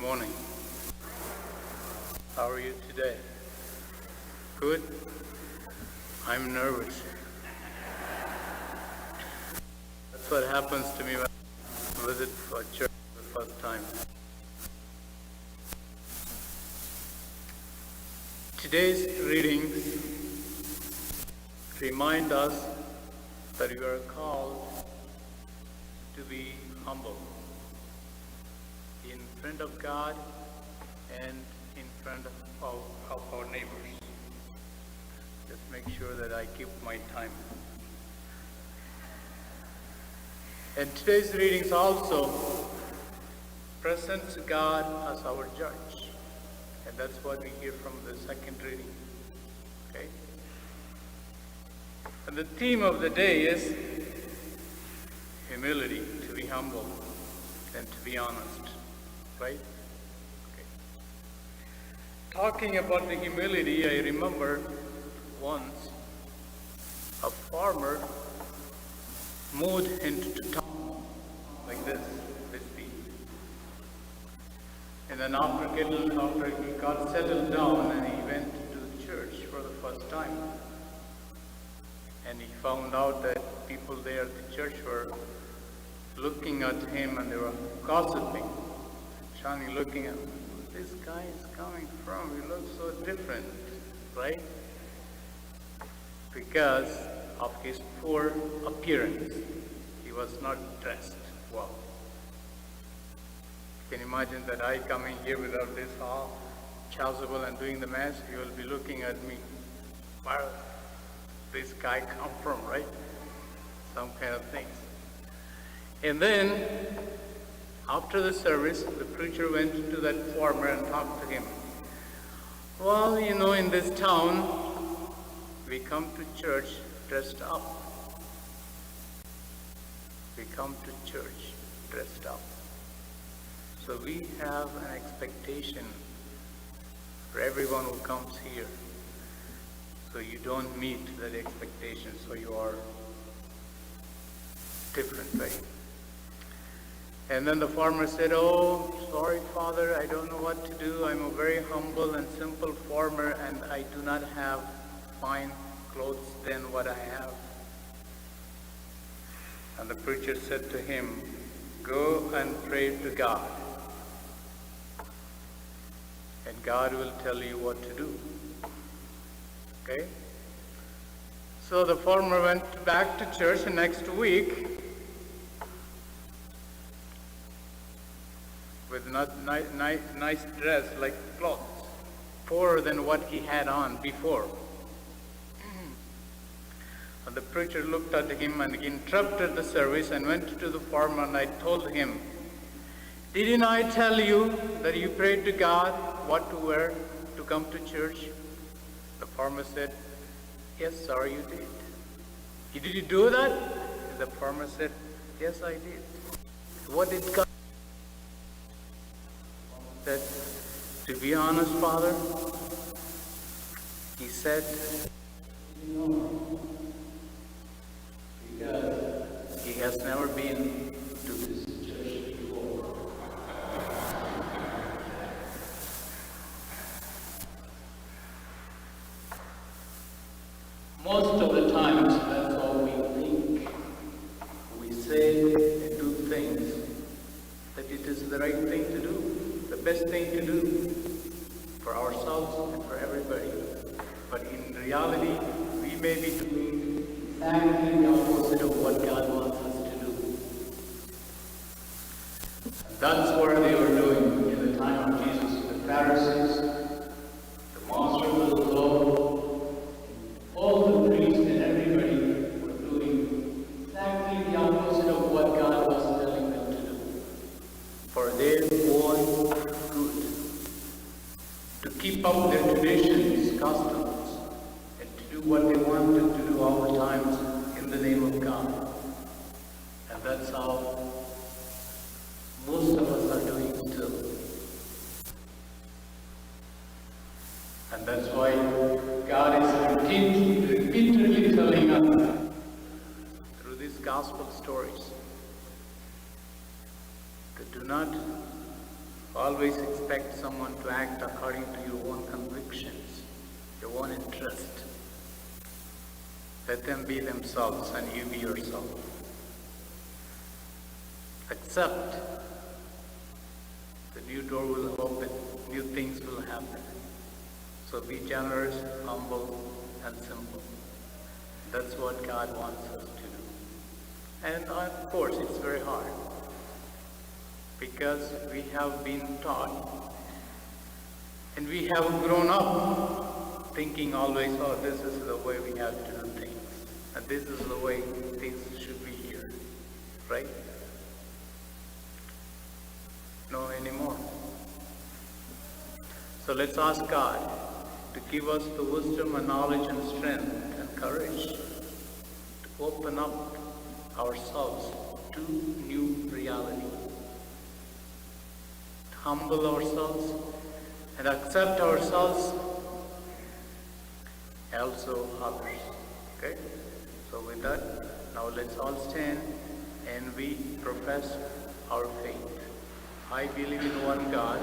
morning. How are you today? Good? I'm nervous. That's what happens to me when I visit for church for the first time. Today's readings remind us that we are called to be humble in front of God and in front of our neighbors. Just make sure that I keep my time. And today's readings also presents God as our judge. And that's what we hear from the second reading. Okay? And the theme of the day is humility, to be humble and to be honest. Right? Okay. Talking about the humility, I remember once a farmer moved into town like this week. And then after he got settled down and he went to church for the first time. And he found out that people there at the church were looking at him and they were gossiping. Johnny looking at him, where this guy is coming from? He looks so different, right? Because of his poor appearance. He was not dressed well. Can you imagine that I coming here without this all chasuble and doing the mass? He will be looking at me. Where did this guy come from, right? Some kind of things. And then, after the service, the preacher went to that farmer and talked to him. Well, in this town, we come to church dressed up. We come to church dressed up. So we have an expectation for everyone who comes here. So you don't meet that expectation, so you are different, right? And then the farmer said, "Oh, sorry, Father, I don't know what to do. I'm a very humble and simple farmer, and I do not have fine clothes than what I have." And the preacher said to him, "Go and pray to God, and God will tell you what to do." Okay? So the farmer went back to church, and next week, with nice dress, like clothes, poorer than what he had on before. And the preacher looked at him and he interrupted the service and went to the farmer, and I told him, "Didn't I tell you that you prayed to God what to wear to come to church?" The farmer said, "Yes, sir, you did." "Did you do that?" The farmer said, "Yes, I did." What did God said? "To be honest, Father," he said, "No, because he has never been to this church before." Most of the times, that's all we think. We say and do things that it is the right thing to do, the best thing to do for ourselves and for everybody. But in reality, we may be doing exactly the opposite of what God wants us to do. And that's what they were doing in the time of Jesus. The Pharisees, the masters of the law, all the priests and everybody were doing exactly the opposite of what God was telling them to do. For they want good, to keep up their traditions, customs, and to do what they wanted to do all the times in the name of God. And that's how most of us are doing still. And that's why God is repeatedly telling us through these gospel stories to do not Always expect someone to act according to your own convictions, your own interest. Let them be themselves and you be yourself. Accept. The new door will open, new things will happen. So be generous, humble, and simple. That's what God wants us to do. And of course, it's very hard. Because we have been taught and we have grown up thinking always, oh, this is the way we have to do things. And this is the way things should be here. Right? No anymore. So let's ask God to give us the wisdom and knowledge and strength and courage to open up ourselves to new reality. To humble ourselves and accept ourselves, also others. Okay? So with that, now let's all stand and we profess our faith. I believe in one God,